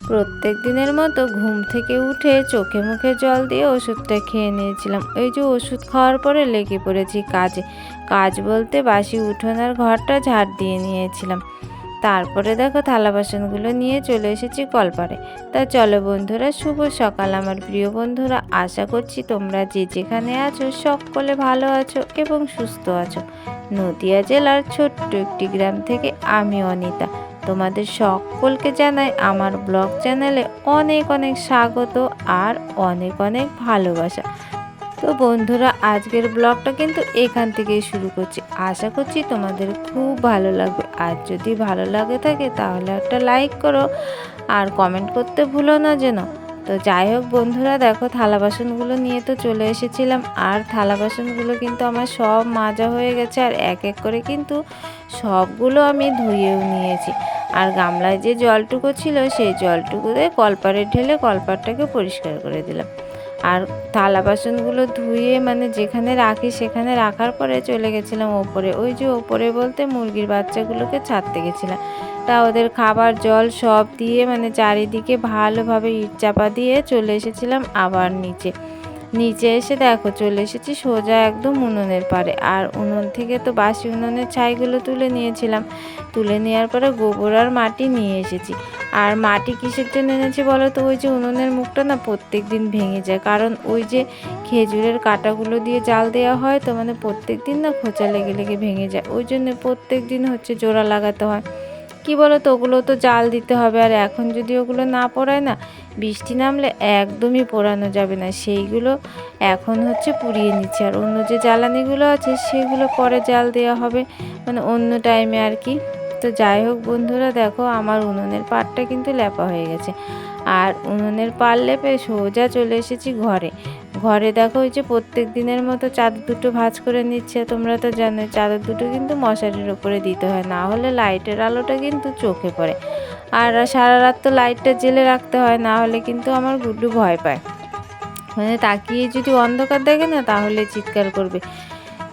প্রত্যেক দিনের মতো ঘুম থেকে উঠে চোখে মুখে জল দিয়ে ওষুধটা খেয়ে নিয়েছিলাম। ওই যে ওষুধ খাওয়ার পরে লেগে পড়েছি কাজে। কাজ বলতে বাসি উঠোন আর ঘরটা ঝাড় দিয়ে নিয়েছিলাম। তারপরে দেখো থালা বাসনগুলো নিয়ে চলে এসেছি কলপারে। তা চলো বন্ধুরা, শুভ সকাল আমার প্রিয় বন্ধুরা। আশা করছি তোমরা যে যেখানে আছো সকলে ভালো আছো এবং সুস্থ আছো। নদিয়া জেলার ছোট্ট একটি গ্রাম থেকে আমি অনিতা তোমাদের সকলকে জানাই আমার ব্লগ চ্যানেলে অনেক অনেক স্বাগত আর অনেক অনেক ভালোবাসা। তো বন্ধুরা, আজকের ব্লগটা কিন্তু এখান থেকেই শুরু করছি। আশা করছি তোমাদের খুব ভালো লাগবে। আর যদি ভালো লাগে থাকে তাহলে একটা লাইক করো আর কমেন্ট করতে ভুলো না যেন। তো যাই হোক বন্ধুরা, দেখো থালা বাসনগুলো নিয়ে তো চলে এসেছিলাম। আর থালা বাসনগুলো কিন্তু আমার সব মাজা হয়ে গেছে আর এক এক করে কিন্তু সবগুলো আমি ধুয়েও নিয়েছি। আর গামলায় যে জলটুকু ছিল সেই জলটুকুতে কলপারে ঢেলে কলপারটাকে পরিষ্কার করে দিলাম। আর থালা বাসনগুলো ধুয়ে যেখানে রাখি সেখানে রাখার পরে চলে গেছিলাম ওপরে। ওই যে ওপরে বলতে মুরগির বাচ্চাগুলোকে ছাড়তে গেছিলাম। তা ওদের খাবার জল সব দিয়ে চারিদিকে ভালোভাবে ইট চাপা দিয়ে চলে এসেছিলাম আবার নিচে। নিচে এসে দেখো চলে এসেছি সোজা একদম উনুনের পাড়ে। আর উনুন থেকে তো বাসি উনুনের ছাইগুলো তুলে নিয়েছিলাম। তুলে নেওয়ার পরে গোবর আর মাটি নিয়ে এসেছি। আর মাটি কিসের জন্য এনেছি বলো তো? ওই যে উনুনের মুখটা না প্রত্যেক দিন ভেঙে যায়, কারণ ওই যে খেজুরের কাঁটাগুলো দিয়ে জাল দেওয়া হয় তো প্রত্যেক দিন না খোঁচা লেগে লেগে ভেঙে যায়। ওই জন্য প্রত্যেক দিন জোড়া লাগাতে হয়। কি বলো তো, ওগুলো তো জাল দিতে হবে। আর এখন যদি ওগুলো না পোড়ায় না, বৃষ্টি নামলে একদমই পোড়ানো যাবে না। সেইগুলো এখন পুড়িয়ে নিচ্ছে। আর অন্য যে জ্বালানিগুলো আছে সেগুলো পরে জাল দেওয়া হবে, অন্য টাইমে আর কি। তো যাই হোক বন্ধুরা, দেখো আমার উনুনের পাড়টা কিন্তু লেপা হয়ে গেছে। আর উনুনের পাড় লেপে সোজা চলে এসেছি ঘরে। ঘরে দেখো ওই যে প্রত্যেক দিনের মতো চাদর দুটো ভাঁজ করে নিচ্ছে। তোমরা তো জানো চাদর দুটো কিন্তু মশারির ওপরে দিতে হয়, না হলে লাইটের আলোটা কিন্তু চোখে পড়ে। আর সারা রাত তো লাইটটা জ্বেলে রাখতে হয়, না হলে কিন্তু আমার গুড্ডু ভয় পায়। তাকিয়ে যদি অন্ধকার দেখে না তাহলে চিৎকার করবে।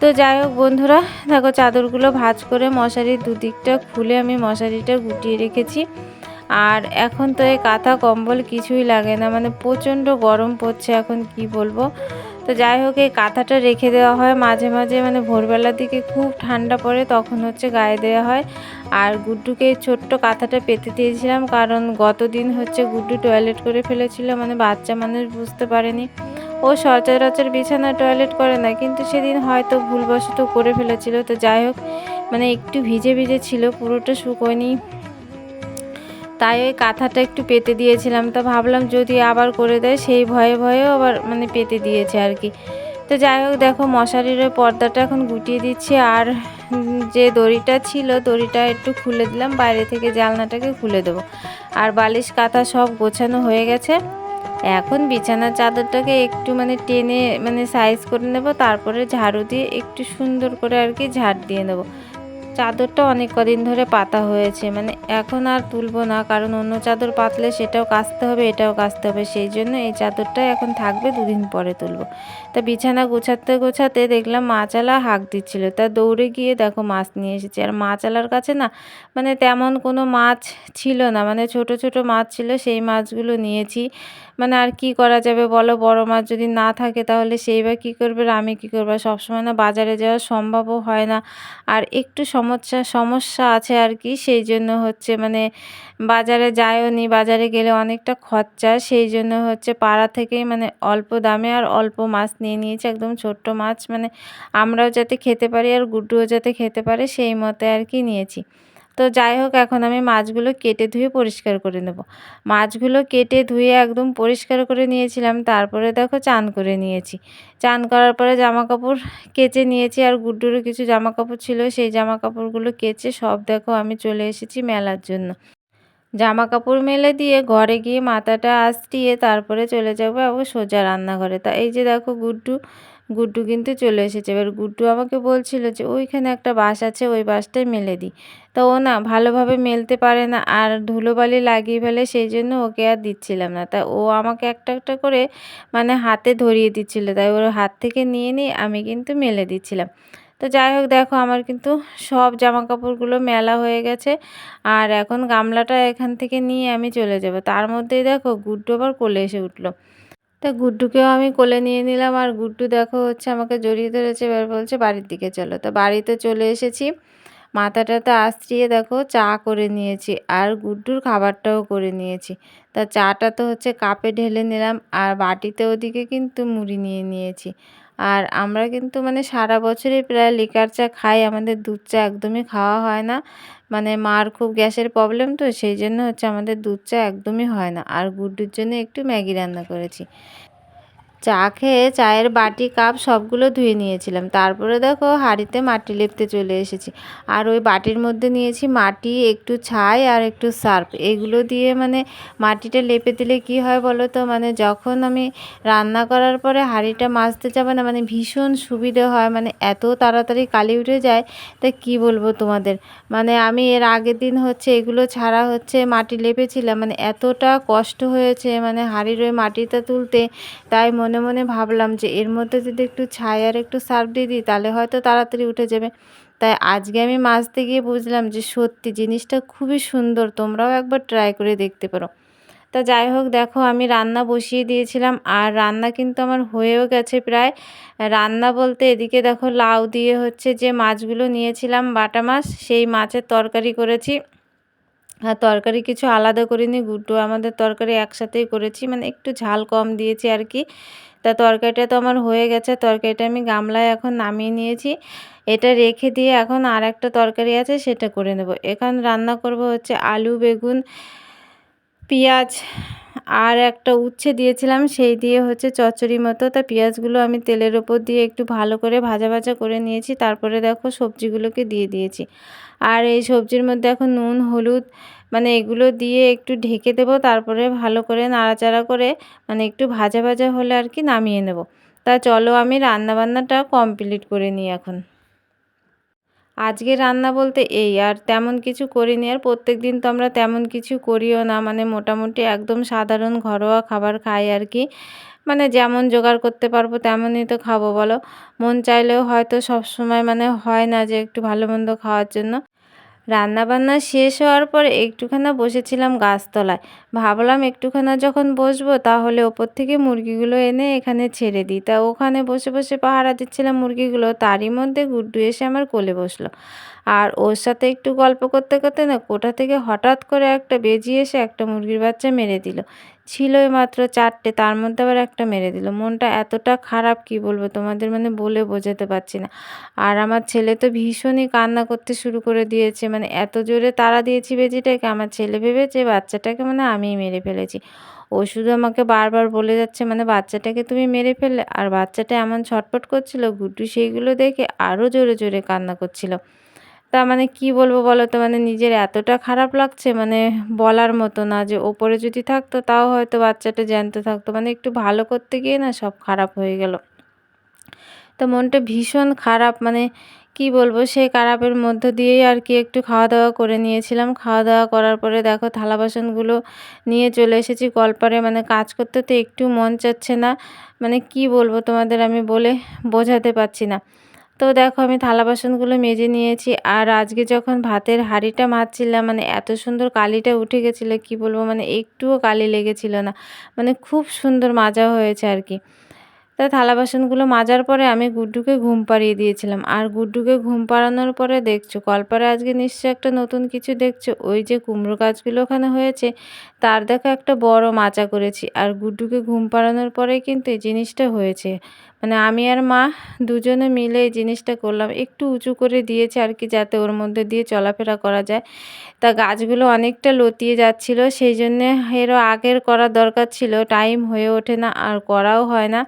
তো যাই হোক বন্ধুরা, দেখো চাদরগুলো ভাঁজ করে মশারির দুদিকটা খুলে আমি মশারিটা গুটিয়ে রেখেছি। আর এখন তো এই কাঁথা কম্বল কিছুই লাগে না, প্রচণ্ড গরম পড়ছে এখন, কি বলবো। তো যাই হোক এই কাঁথাটা রেখে দেওয়া হয় মাঝে মাঝে, ভোরবেলার দিকে খুব ঠান্ডা পড়ে তখন গায়ে দেওয়া হয়। আর গুড্ডুকে এই ছোট্ট কাঁথাটা পেতে দিয়েছিলাম, কারণ গতদিন গুড্ডু টয়লেট করে ফেলেছিল, বাচ্চা মানুষ বুঝতে পারেনি। ও সচরাচর বিছানা টয়লেট করে না, কিন্তু সেদিন হয়তো ভুলবশত করে ফেলেছিল। তো যাই হোক একটু ভিজে ভিজে ছিল, পুরোটা শুকোয়নি, তাই ওই কাঁথাটা একটু পেতে দিয়েছিলাম। তো ভাবলাম যদি আবার করে দেয়, সেই ভয়ে ভয়েও আবার পেতে দিয়েছে আর কি। তো যাই হোক দেখো মশারির ওই পর্দাটা এখন গুটিয়ে দিচ্ছি। আর যে দড়িটা ছিল দড়িটা একটু খুলে দিলাম, বাইরে থেকে জানলাটাকে খুলে দেবো। আর বালিশ কাঁথা সব গোছানো হয়ে গেছে। এখন বিছানার চাদরটাকে একটু টেনে সাইজ করে নেব, তারপরে ঝাড়ু দিয়ে একটু সুন্দর করে আর কি ঝাড় দিয়ে নেব। চাদরটা অনেক কদিন ধরে পাতা হয়েছে, এখন আর তুলবো না, কারণ অন্য চাদর পাতলে সেটাও কাচতে হবে এটাও কাচতে হবে, সেই জন্য এই চাদরটাই এখন থাকবে, দুদিন পরে তুলবো। তা বিছানা গোছাতে গোছাতে দেখলাম মাছালা হাঁক দিচ্ছিল। তা দৌড়ে গিয়ে দেখো মাছ নিয়ে এসেছি। আর মাছালার কাছে না তেমন কোনো মাছ ছিল না, ছোট ছোট মাছ ছিল, সেই মাছগুলো নিয়েছি। আর কি করা যাবে বলো, বড় মাছ যদি না থাকে তাহলে সেই বা কী করবে, আর আমি কী করবো, সবসময় না বাজারে যাওয়া সম্ভবও হয় না। আর একটু সমস্যা আছে আর কি, সেই জন্য বাজারে যাইও নি, বাজারে গেলে অনেকটা খরচা, সেই জন্য পাড়া থেকেই অল্প দামে আর অল্প মাছ নিয়ে নিয়েছি, একদম ছোট্ট মাছ, আমরাও যাতে খেতে পারি আর গুড্ডুও যাতে খেতে পারে সেই মতে আর কি নিয়েছি। তো যাই হোক এখন আমি মাছগুলো কেটে ধুয়ে পরিষ্কার করে নেব। মাছগুলো কেটে ধুয়ে একদম পরিষ্কার করে নিয়েছিলাম, তারপরে দেখো চান করে নিয়েছি। চান করার পরে জামা কাপড় কেচে নিয়েছি, আর গুড্ডুরও কিছু জামা কাপড় ছিল, সেই জামা কাপড়গুলো কেচে সব দেখো আমি চলে এসেছি মেলার জন্য। জামা কাপড় মেলে দিয়ে ঘরে গিয়ে মাথাটা আঁচড়িয়ে তারপরে চলে যাবো সোজা রান্নাঘরে। তা এই যে দেখো গুড্ডু কিন্তু চলে এসেছে। এবার গুড্ডু আমাকে বলছিল যে ওইখানে একটা বাঁশ আছে, ওই বাঁশটাই মেলে দিই। তো ও না ভালোভাবে মেলতে পারে না, আর ধুলোবালি লাগিয়ে ফেলে, সেই জন্য ওকে আর দিচ্ছিলাম না। তা ও আমাকে একটা একটা করে হাতে ধরিয়ে দিচ্ছিল, তাই ওর হাত থেকে নিয়ে নিয়ে আমি কিন্তু মেলে দিচ্ছিলাম। তো যাই হোক দেখো আমার কিন্তু সব জামা কাপড়গুলো মেলা হয়ে গেছে। আর এখন গামলাটা এখান থেকে নিয়ে আমি চলে যাব। তার মধ্যেই দেখো গুড্ডু আবার কোলে এসে উঠলো। তা গুড্ডুকেও আমি কোলে নিয়ে নিলাম, আর গুড্ডু দেখো হচ্ছে আমাকে জড়িয়ে ধরেছে, এবার বলছে বাড়ির দিকে চলো। তো বাড়িতে চলে এসেছি, মাথাটাতে আঁচড়িয়ে দেখো চা করে নিয়েছি, আর গুড্ডুর খাবারটাও করে নিয়েছি। তা চাটা তো হচ্ছে কাপে ঢেলে নিলাম, আর বাটিতে ওদিকে কিন্তু মুড়ি নিয়ে নিয়েছি। আর আমরা কিন্তু মানে সারা বছরই প্রায় লিকার চা খাই, আমাদের দুধ চা একদমই খাওয়া হয় না। মানে মার খুব গ্যাসের প্রবলেম, তো সেই জন্য হচ্ছে আমাদের দুধ চা একদমই হয় না। আর গুড্ডুর জন্য একটু ম্যাগি রান্না করেছি। চা খেয়ে চায়ের বাটি কাপ সবগুলো ধুয়ে নিয়েছিলাম, তারপরে দেখো হাঁড়িতে মাটি লেপতে চলে এসেছি। আর ওই বাটির মধ্যে নিয়েছি মাটি, একটু ছাই আর একটু সার্ফ, এগুলো দিয়ে মানে মাটিটা লেপে দিলে কি হয় বলো তো, মানে যখন আমি রান্না করার পরে হাঁড়িটা মাজতে যাবে না, মানে ভীষণ সুবিধে হয়, মানে এত তাড়াতাড়ি কালি উঠে যায়। তা কি বলবো তোমাদের, মানে আমি এর আগের দিন হচ্ছে এগুলো ছাড়া হচ্ছে মাটি লেপেছিলাম, মানে এতটা কষ্ট হয়েছে মানে হাঁড়ির ওই মাটিটা তুলতে। তাই মনে মনে ভাবলাম যে এর মধ্যে যদি একটু ছাই আর একটু সার্ফ দিয়ে দিই তাহলে হয়তো তাড়াতাড়ি উঠে যাবে। তাই আজকে আমি মাজতে গিয়ে বুঝলাম যে সত্যি জিনিসটা খুবই সুন্দর, তোমরাও একবার ট্রাই করে দেখতে পারো। তা যাই হোক দেখো আমি রান্না বসিয়ে দিয়েছিলাম, আর রান্না কিন্তু আমার হয়েও গেছে প্রায়। রান্না বলতে এদিকে দেখো লাউ দিয়ে হচ্ছে যে মাছগুলো নিয়েছিলাম বাটা মাছ, সেই মাছের তরকারি করেছি। আর তরকারি কিছু আলাদা করিনি, গুড্ডু আমাদের তরকারি একসাথেই করেছি, মানে একটু ঝাল কম দিয়েছি আর কি। তা তরকারিটা তো আমার হয়ে গেছে, তরকারিটা আমি গামলায় এখন নামিয়ে নিয়েছি। এটা রেখে দিয়ে এখন আর একটা তরকারি আছে সেটা করে নেব। এখন রান্না করব হচ্ছে আলু, বেগুন, পেঁয়াজ আর একটা উচ্ছে দিয়েছিলাম, সেই দিয়ে হচ্ছে চচ্চড়ি মতো। তা পেঁয়াজগুলো আমি তেলের ওপর দিয়ে একটু ভালো করে ভাজা ভাজা করে নিয়েছি, তারপরে দেখো সবজিগুলোকে দিয়ে দিয়েছি। আর এই সবজির মধ্যে এখন নুন, হলুদ মানে এগুলো দিয়ে একটু ঢেকে দেবো, তারপরে ভালো করে নাড়াচাড়া করে মানে একটু ভাজা ভাজা হলে আর কি নামিয়ে নেব। তা চলো আমি রান্নাবান্নাটা কমপ্লিট করে নিই এখন। আজকে রান্না বলতে এই, আর তেমন কিছু করিনি, আর প্রত্যেক দিন তো আমরা তেমন কিছু করিও না, মানে মোটামুটি একদম সাধারণ ঘরোয়া খাবার খাই আর কি। মানে যেমন জোগাড় করতে পারবো তেমনই তো খাবো বলো। মন চাইলেও হয়তো সব সময় মানে হয় না যে একটু ভালো মন্দ খাওয়ার জন্য। রান্নাবান্না শেষ হওয়ার পর একটুখানা বসেছিলাম গাছতলায়, ভাবলাম একটুখানা যখন বসবো তাহলে ওপর থেকে মুরগিগুলো এনে এখানে ছেড়ে দিই। তা ওখানে বসে বসে পাহারা দিচ্ছিলাম মুরগিগুলো, তারই মধ্যে গুড্ডু এসে আমার কোলে বসলো। আর ওর সাথে একটু গল্প করতে করতে না কোথা থেকে হঠাৎ করে একটা বেজি এসে একটা মুরগির বাচ্চা মেরে দিল। ছিলই মাত্র 4টে, তার মধ্যে আবার একটা মেরে দিল। মনটা এতটা খারাপ কি বলবো তোমাদের, মানে বলে বোঝাতে পারছি না। আর আমার ছেলে তো ভীষণই কান্না করতে শুরু করে দিয়েছে, মানে এত জোরে তাড়া দিয়েছি বেজিটাকে, আমার ছেলে ভেবেছে বাচ্চাটাকে মানে আমিই মেরে ফেলেছি। ও শুধু আমাকে বারবার বলে যাচ্ছে মানে বাচ্চাটাকে তুমি মেরে ফেললে, আর বাচ্চাটা এমন ছটফট করছিল, গুড্ডু সেইগুলো দেখে আরও জোরে জোরে কান্না করছিল। তা মানে কি বলবো বলো তো, মানে নিজের এতটা খারাপ লাগছে মানে বলার মতো না, যে ওপরে যদি থাকতো তাও হয়তো বাচ্চাটা জ্যান্ত থাকতো, মানে একটু ভালো করতে গিয়ে না সব খারাপ হয়ে গেল। তো মনটা ভীষণ খারাপ, মানে কি বলবো, সেই খারাপের মধ্য দিয়েই আর কি একটু খাওয়া দাওয়া করে নিয়েছিলাম। খাওয়া দাওয়া করার পরে দেখো থালা বাসনগুলো নিয়ে চলে এসেছি কলপারে, মানে কাজ করতে তো একটু মন চাচ্ছে না, মানে কি বলবো তোমাদের আমি বলে বোঝাতে পারছি না। তো দেখো আমি থালা বাসনগুলো মেজে নিয়েছি, আর আজকে যখন ভাতের হাঁড়িটা মাজছিলাম মানে এত সুন্দর কালিটা উঠে গেছিলো কি বলবো, মানে একটুও কালি লেগেছিল না, মানে খুব সুন্দর মাজা হয়েছে আর কি। তা থালা বাসনগুলো মাজার পরে আমি গুড্ডুকে ঘুম পাড়িয়ে দিয়েছিলাম, আর গুড্ডুকে ঘুম পাড়ানোর পরে দেখছো কলপারে আজকে নিশ্চয়ই একটা নতুন কিছু দেখছো, ওই যে কুমড়ো গাছগুলো ওখানে হয়েছে তার দেখো একটা বড় মাচা করেছি। আর গুড্ডুকে ঘুম পাড়ানোর পরে কিন্তু এই জিনিসটা হয়েছে, মানে আমি আর মা দুজনে মিলে এই জিনিসটা করলাম, একটু উঁচু করে দিয়েছে আর কি যাতে ওর মধ্যে দিয়ে চলাফেরা করা যায়। তা গাছগুলো অনেকটা লতিয়ে যাচ্ছিল, সেই জন্যে এরও আগের করার দরকার ছিল, টাইম হয়ে ওঠে না আর করাও হয় না।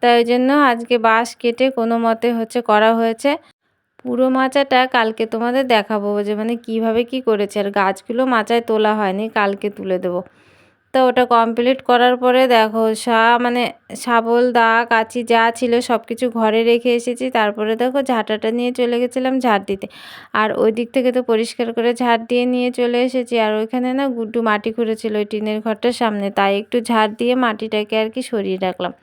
তাই ওই জন্য আজকে বাঁশ কেটে কোনো মতে হচ্ছে করা হয়েছে। পুরো মাচাটা কালকে তোমাদের দেখাবো যে মানে কিভাবে কি করেছে, আর গাছগুলো মাচায় তোলা হয়নি, কালকে তুলে দেবো। তো ওটা কমপ্লিট করার পরে দেখো মানে শাবল, দা, কাঁচি যা ছিল সব কিছু ঘরে রেখে এসেছি, তারপরে দেখো ঝাঁটাটা নিয়ে চলে গেছিলাম ঝাড় দিতে। আর ওই দিক থেকে তো পরিষ্কার করে ঝাড় দিয়ে নিয়ে চলে এসেছি, আর ওইখানে না গুড্ডু মাটি খুঁড়েছিল ওই টিনের ঘরটার সামনে, তাই একটু ঝাড় দিয়ে মাটিটাকে আর কি সরিয়ে রাখলাম।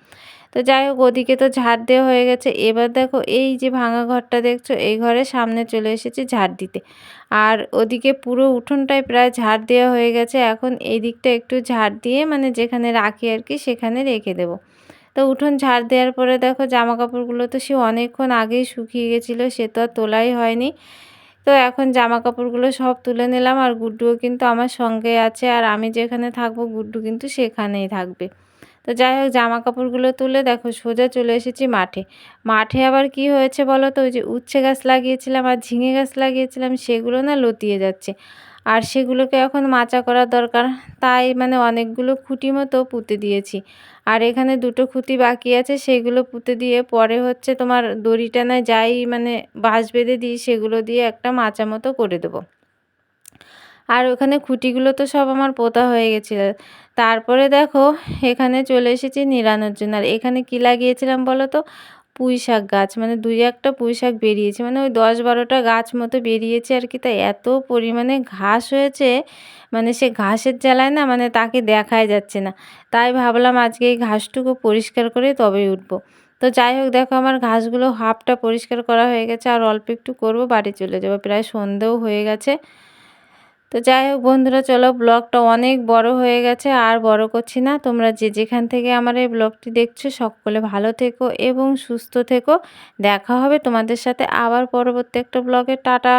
তো যাই হোক ওদিকে তো ঝাড় দেওয়া হয়ে গেছে। এবার দেখো এই যে ভাঙা ঘরটা দেখছো, এই ঘরের সামনে চলে এসেছি ঝাড় দিতে। আর ওদিকে পুরো উঠোনটায় প্রায় ঝাড় দেওয়া হয়ে গেছে। এখন এই দিকটা একটু ঝাড় দিয়ে মানে যেখানে রাখি আর কি সেখানে রেখে দেবো। তো উঠোন ঝাড় দেওয়ার পরে দেখো জামা কাপড়গুলো তো সে অনেকক্ষণ আগেই শুকিয়ে গেছিলো, সে তো আর তোলাই হয়নি। তো এখন জামা কাপড়গুলো সব তুলে নিলাম, আর গুড্ডুও কিন্তু আমার সঙ্গে আছে, আর আমি যেখানে থাকবো গুড্ডু কিন্তু সেখানেই থাকবে। তো যাই হোক জামা কাপড়গুলো তুলে দেখো সোজা চলে এসেছি মাঠে। মাঠে আবার কি হয়েছে বলো তো, ওই যে উচ্ছে গাছ লাগিয়েছিলাম আর ঝিঙে গাছ লাগিয়েছিলাম, সেগুলো না লতিয়ে যাচ্ছে। আর সেগুলোকে এখন মাচা করার দরকার, তাই মানে অনেকগুলো খুঁটি মতো পুঁতে দিয়েছি। আর এখানে দুটো খুঁটি বাকি আছে, সেগুলো পুঁতে দিয়ে পরে হচ্ছে তোমার দড়ি টানায় যাই মানে বাঁশ বেঁধে দিই সেগুলো দিয়ে একটা মাচা মতো করে দেবো। আর ওখানে খুঁটিগুলো তো সব আমার পোঁতা হয়ে গেছিলো। তারপরে দেখো এখানে চলে এসেছি নিড়ানোর জন্য। আর এখানে কি লাগিয়েছিলাম বলো তো, পুঁই শাক গাছ, মানে ২-১টা পুঁই শাক বেরিয়েছে, মানে ওই ১০-১২টা গাছ মতো বেরিয়েছে আর কি। তাই এত পরিমাণে ঘাস হয়েছে, মানে সে ঘাসের জ্বালায় না মানে তাকে দেখাই যাচ্ছে না। তাই ভাবলাম আজকে এই ঘাসটুকু পরিষ্কার করে তবেই উঠবো। তো যাই হোক দেখো আমার ঘাসগুলো হাফটা পরিষ্কার করা হয়ে গেছে, আর অল্প একটু করবো, বাড়ি চলে যাবো, প্রায় সন্ধেও হয়ে গেছে। তো যাই হোক বন্ধুরা, চলো ব্লগটা অনেক বড় হয়ে গেছে, আর বড় করছি না। তোমরা যে যেখান থেকে আমার এই ব্লগটি দেখছো সকলে ভালো থেকো এবং সুস্থ থেকো। দেখা হবে তোমাদের সাথে আবার পরবর্তী একটা ব্লগে। টাটা।